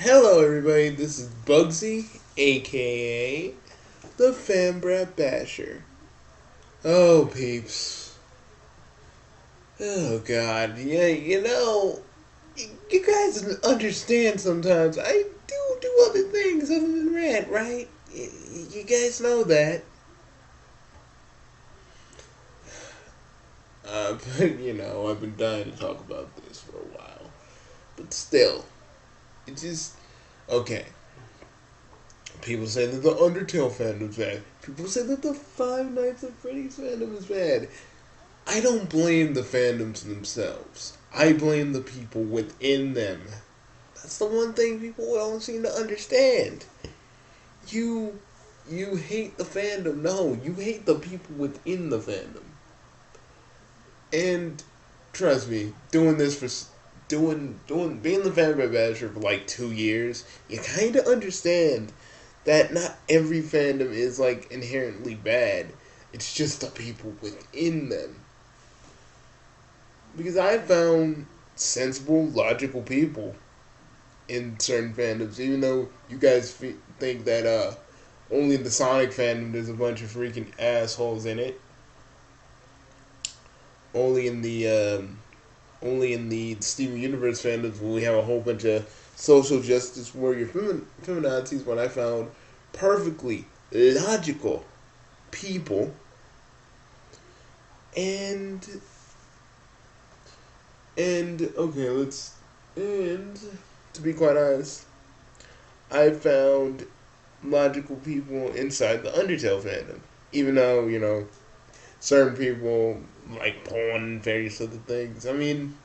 Hello, everybody. This is Bugsy, aka the Fanbrat Basher. Oh, peeps. Oh, God. Yeah, you guys understand sometimes I do other things other than rant, right? You guys know that. But, I've been dying to talk about this for a while. But still, it just. Okay. People say that the Undertale fandom's bad. People say that the Five Nights at Freddy's fandom is bad. I don't blame the fandoms themselves. I blame the people within them. That's the one thing people don't seem to understand. You you hate the fandom. No, you hate the people within the fandom. And trust me, doing this for doing being the fanboy basher for like 2 years, you kind of understand that not every fandom is like inherently bad. It's just the people within them. Because I found sensible, logical people in certain fandoms, even though you guys think that only in the Sonic fandom there's a bunch of freaking assholes in it. Only in the only in the Steven Universe fandoms when we have a whole bunch of social justice warrior feminazis. When I found perfectly logical people, and okay, and to be quite honest, I found logical people inside the Undertale fandom. Even though, certain people like porn and various other things. I mean,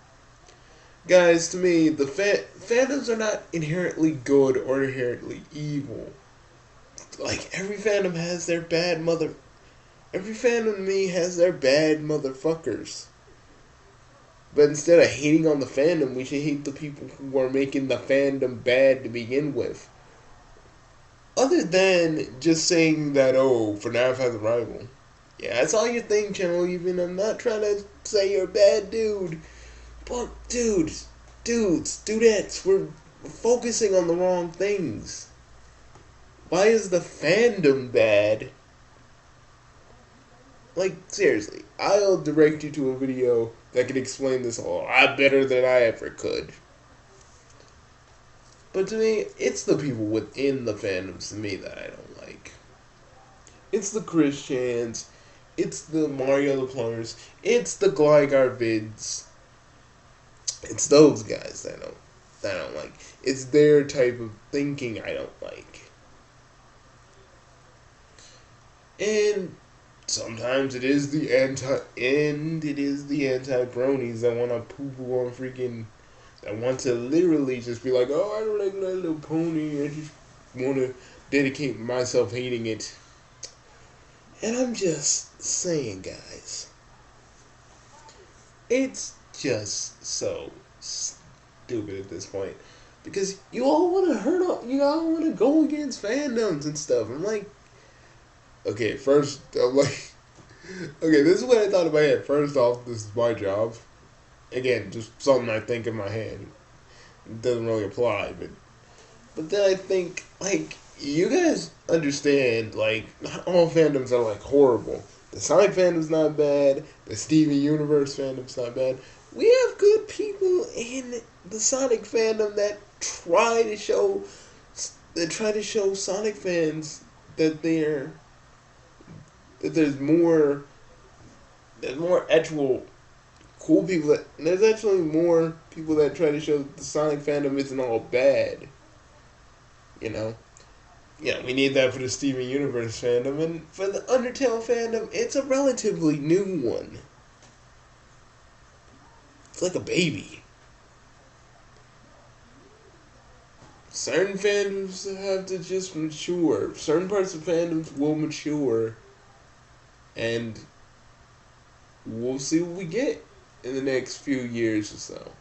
guys, to me, the fandoms are not inherently good or inherently evil. Like, every fandom has their bad mother. Every fandom to me has their bad motherfuckers. But instead of hating on the fandom, we should hate the people who are making the fandom bad to begin with. Other than just saying that, oh, FNAF has a rival. Yeah, that's all you think, Channel. Even I'm not trying to say you're a bad dude. But, dudettes, we're focusing on the wrong things. Why is the fandom bad? Like, seriously, I'll direct you to a video that can explain this a lot better than I ever could. But to me, it's the people within the fandoms to me that I don't like. It's the Christians, it's the Mario the Plumbers, it's the Gligar vids. It's those guys that I don't like. It's their type of thinking I don't like. And sometimes it is the anti-bronies that want to poo-poo on freaking, that want to literally just be like, oh, I don't like My Little Pony, I just want to dedicate myself hating it. And I'm just saying, guys, it's just so stupid at this point. Because you all want to you all want to go against fandoms and stuff. I'm like, okay, first, I'm like, okay, this is what I thought in my head. First off, this is my job. Again, just something I think in my head. It doesn't really apply, but then I think, like, you guys understand, like, not all fandoms are, like, horrible. The Sonic fandom's not bad. The Steven Universe fandom's not bad. We have good people in the Sonic fandom that try to show Sonic fans that there's more actual cool people there's actually more people that try to show that the Sonic fandom isn't all bad. You know? Yeah, we need that for the Steven Universe fandom, and for the Undertale fandom, it's a relatively new one. It's like a baby. Certain fandoms have to just mature. Certain parts of fandoms will mature, and we'll see what we get in the next few years or so.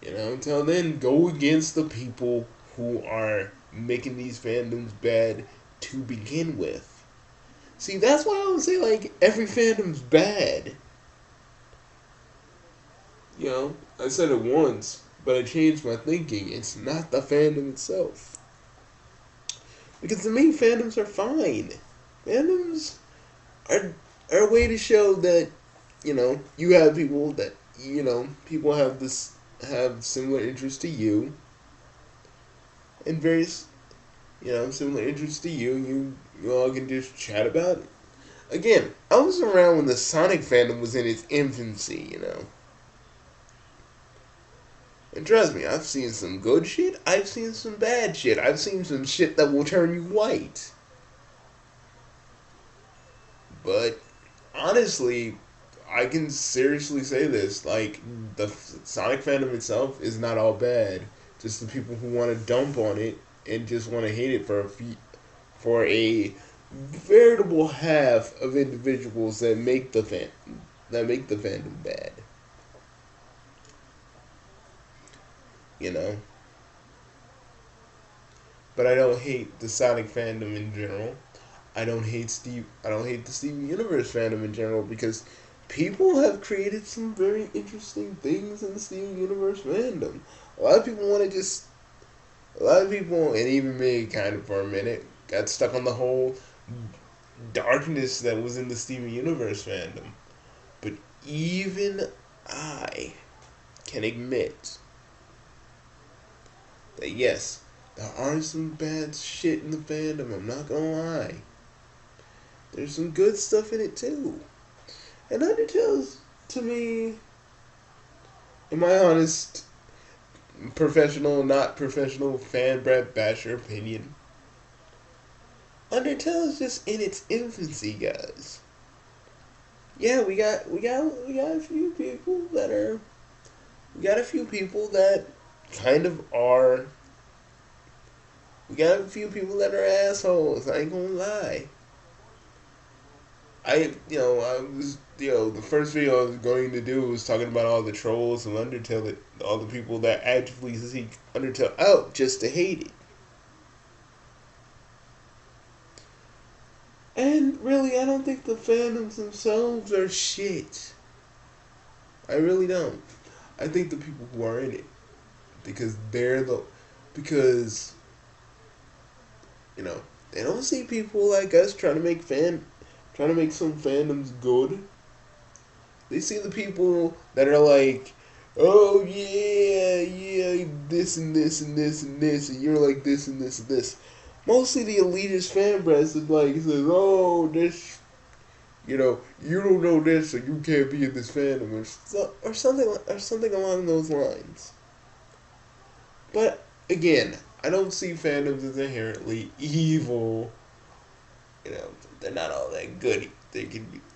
Until then, go against the people who are making these fandoms bad to begin with. See, that's why I don't say, like, every fandom's bad. I said it once, but I changed my thinking. It's not the fandom itself. Because to me, fandoms are fine. Fandoms are, are a way to show that, you have people that, people have similar interests to you, and various, similar interests to you. You all can just chat about it. Again, I was around when the Sonic fandom was in its infancy. And trust me, I've seen some good shit, I've seen some bad shit, I've seen some shit that will turn you white. But honestly, I can seriously say this: like, the Sonic fandom itself is not all bad. Just the people who want to dump on it and just want to hate it for a veritable half of individuals that make the fandom bad. You know. But I don't hate the Sonic fandom in general. I don't hate the Steven Universe fandom in general, because people have created some very interesting things in the Steven Universe fandom. A lot of people want to just a lot of people, and even me, kind of for a minute, got stuck on the whole darkness that was in the Steven Universe fandom. But even I can admit that yes, there are some bad shit in the fandom. I'm not gonna lie. There's some good stuff in it too. And Undertale's, to me, in my honest, professional, not professional, fan Brad Basher opinion, Undertale is just in its infancy, guys. Yeah, we got a few people that are we got a few people that kind of are we got a few people that are assholes, I ain't gonna lie. I was, the first video I was going to do was talking about all the trolls of Undertale, all the people that actively seek Undertale out just to hate it. And really, I don't think the fandoms themselves are shit. I really don't. I think the people who are in it, because because, they don't see people like us trying to make some fandoms good. They see the people that are like, oh yeah, this and this and this and this, and you're like this and this and this. Mostly the elitist fan press is like, says, oh, this, you don't know this, so you can't be in this fandom, or something along those lines. But again, I don't see fandoms as inherently evil. They're not all that good.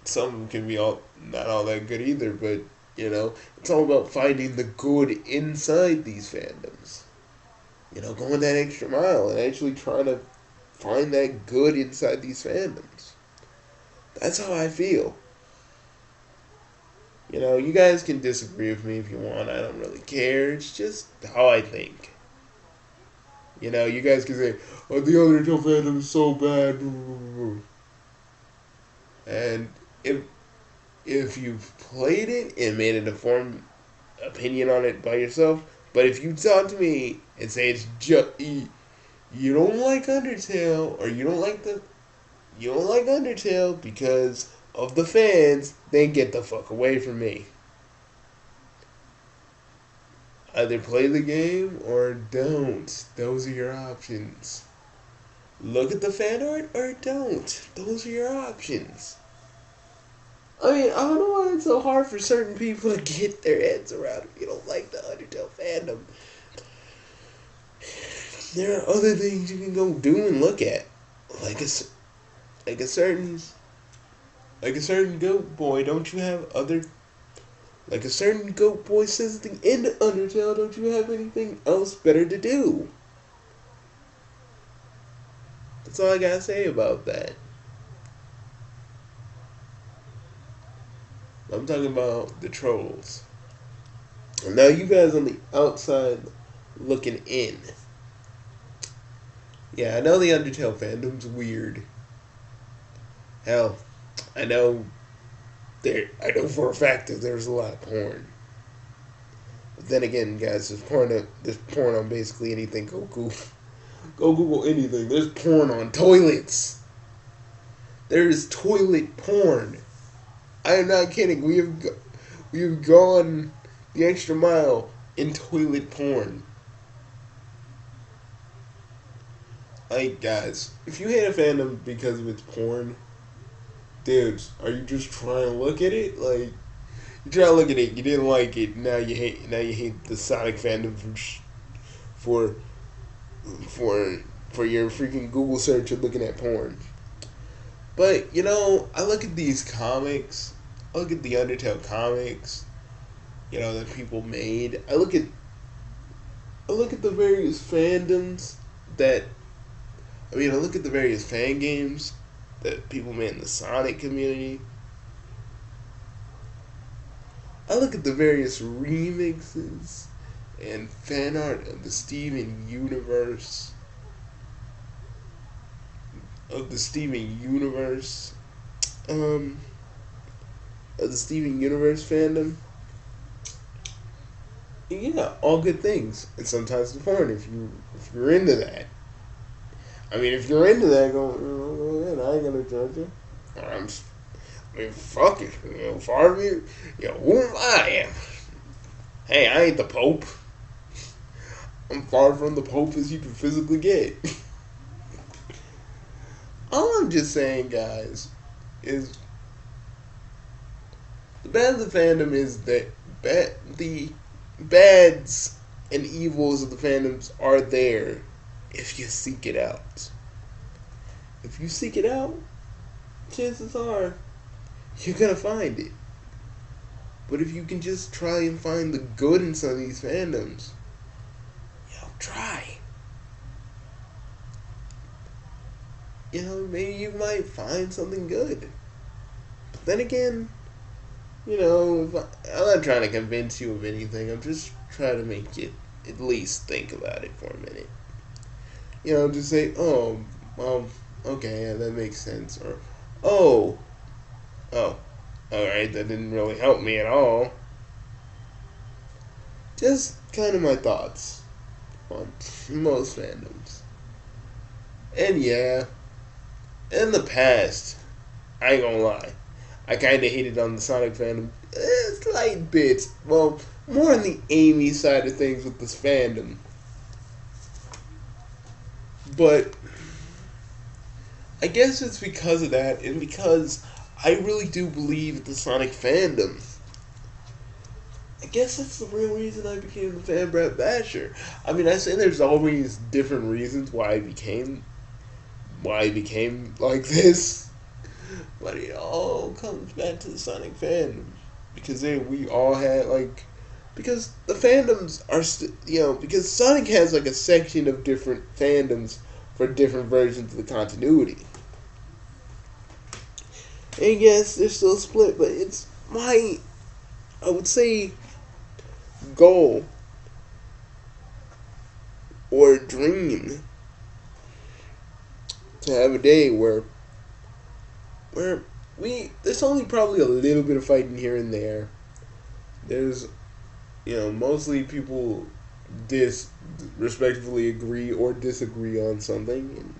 Some of them can be all not all that good either. But it's all about finding the good inside these fandoms. Going that extra mile and actually trying to find that good inside these fandoms. That's how I feel. You guys can disagree with me if you want. I don't really care. It's just how I think. You guys can say, "Oh, the Undertale fandom is so bad," and if you've played it and made an informed opinion on it by yourself, but if you talk to me and say it's just you don't like Undertale, or you don't like Undertale because of the fans, then get the fuck away from me. Either play the game or don't. Those are your options. Look at the fan art or don't. Those are your options. I mean, I don't know why it's so hard for certain people to get their heads around if you don't like the Undertale fandom. There are other things you can go do and look at, like a certain goat boy. Don't you have other like a certain goat boy says at the end of Undertale? Don't you have anything else better to do? That's all I gotta say about that. I'm talking about the trolls. And now you guys on the outside looking in. Yeah, I know the Undertale fandom's weird. Hell, I know I know for a fact that there's a lot of porn. But then again, guys, there's porn on basically anything. Go Google anything. There's porn on toilets. There is toilet porn. I am not kidding. We have gone the extra mile in toilet porn. Like, guys, if you hate a fandom because of its porn, dudes, are you just trying to look at it? Like, you try to look at it, you didn't like it, now you hate the Sonic fandom for for your freaking Google search of looking at porn. But, I look at these comics, I look at the Undertale comics, that people made. I look at the various fandoms I look at the various fan games that people made in the Sonic community. I look at the various remixes and fan art of the Steven Universe. Of the Steven Universe fandom. Yeah, all good things. And sometimes the porn if you're into that. If you're into that, go ahead. I ain't gonna judge you. Fuck it. Far of you. Who am I? Hey, I ain't the Pope. I'm far from the Pope as you can physically get. All I'm just saying, guys, is the bad of the fandom is that the bads and evils of the fandoms are there if you seek it out. If you seek it out, chances are you're gonna find it. But if you can just try and find the good in some of these fandoms, try. Maybe you might find something good. But then again, I'm not trying to convince you of anything. I'm just trying to make you at least think about it for a minute. Just say, oh, okay, yeah, that makes sense. Or, oh, alright, that didn't really help me at all. Just kind of my thoughts on most fandoms. And yeah, in the past, I ain't gonna lie, I kinda hated on the Sonic fandom. Slight bits. Well, more on the Amy side of things with this fandom. But I guess it's because of that, and because I really do believe the Sonic fandom. I guess that's the real reason I became the fan brat basher. I say there's always different reasons why I became like this, but it all comes back to the Sonic fandom because we all had because the fandoms are because Sonic has a section of different fandoms for different versions of the continuity. And yes, they're still split, but it's I would say, goal or dream to have a day where there's only probably a little bit of fighting here and there. There's mostly people respectively agree or disagree on something, and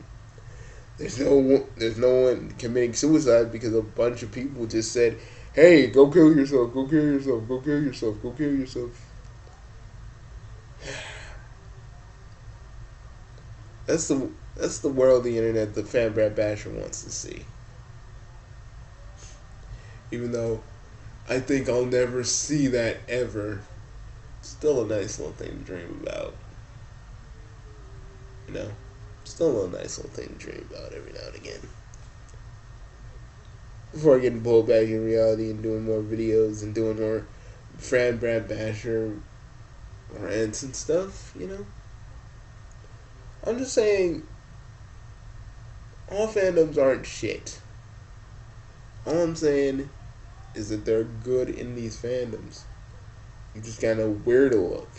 there's no one committing suicide because a bunch of people just said, "Hey, go kill yourself, go kill yourself, go kill yourself, go kill yourself." That's the world of the internet the fan brat basher wants to see. Even though I think I'll never see that ever. Still a nice little thing to dream about. Still a nice little thing to dream about every now and again. Before getting pulled back in reality and doing more videos and doing more fan brat basher rants and stuff, I'm just saying, all fandoms aren't shit. All I'm saying is that they're good in these fandoms. You just gotta know where to look.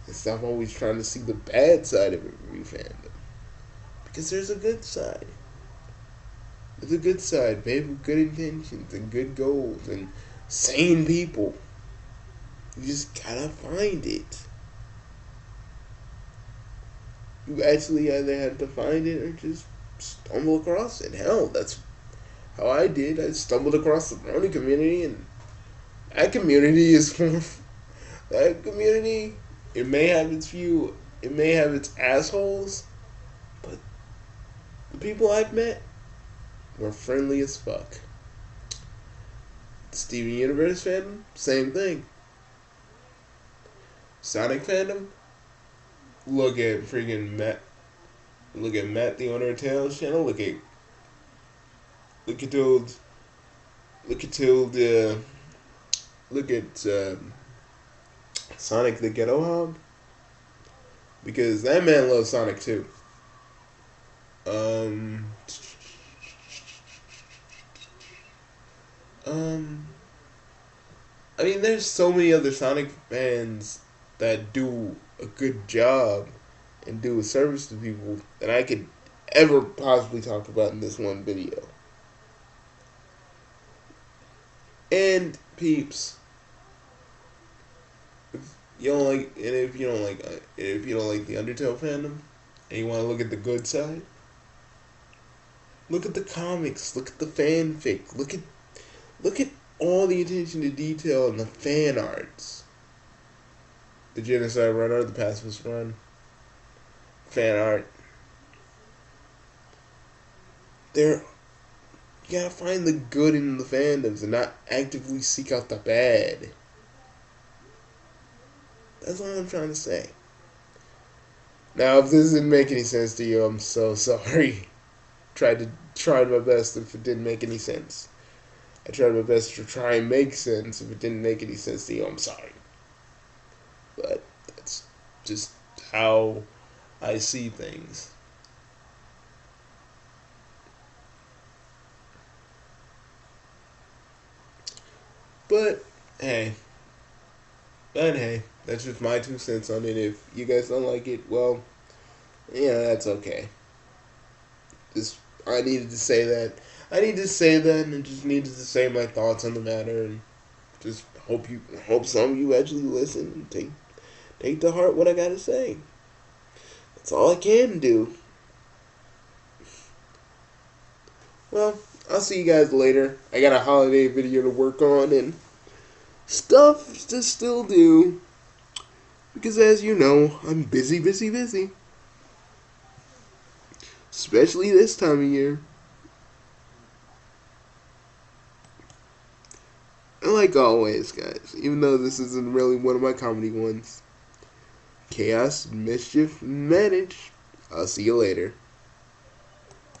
And stop always trying to see the bad side of every fandom. Because there's a good side. There's a good side, babe, with good intentions and good goals and sane people. You just gotta find it. You actually either have to find it or just stumble across it. Hell, that's how I did. I stumbled across the brownie community, and that community is that community. It may have its few, it may have its assholes, but the people I've met were friendly as fuck. Steven Universe fandom, same thing. Sonic fandom, look at freaking Matt. Look at Matt, the owner of Tails channel. Look at old, look at old, look at Sonic the Ghetto Hog, because that man loves Sonic too. Um, um, I mean, there's so many other Sonic fans that do a good job and do a service to people that I could ever possibly talk about in this one video. And peeps, if you don't like, and if you don't like the Undertale fandom, and you want to look at the good side, look at the comics, look at the fanfic, look at all the attention to detail in the fan arts. The Genocide Run or the Pacifist Run, fan art. There, you gotta find the good in the fandoms and not actively seek out the bad. That's all I'm trying to say. Now, if this didn't make any sense to you, I'm so sorry. Tried my best if it didn't make any sense. I tried my best to try and make sense. If it didn't make any sense to you, I'm sorry. But that's just how I see things. But hey, that's just my 2 cents on it. If you guys don't like it, well, yeah, that's okay. Just I needed to say that. I need to say that, and just needed to say my thoughts on the matter, and just hope some of you actually listen and take to heart what I gotta say. That's all I can do. Well, I'll see you guys later. I got a holiday video to work on and stuff to still do. Because as you know, I'm busy. Especially this time of year. And like always, guys, even though this isn't really one of my comedy ones, chaos, mischief, managed. I'll see you later.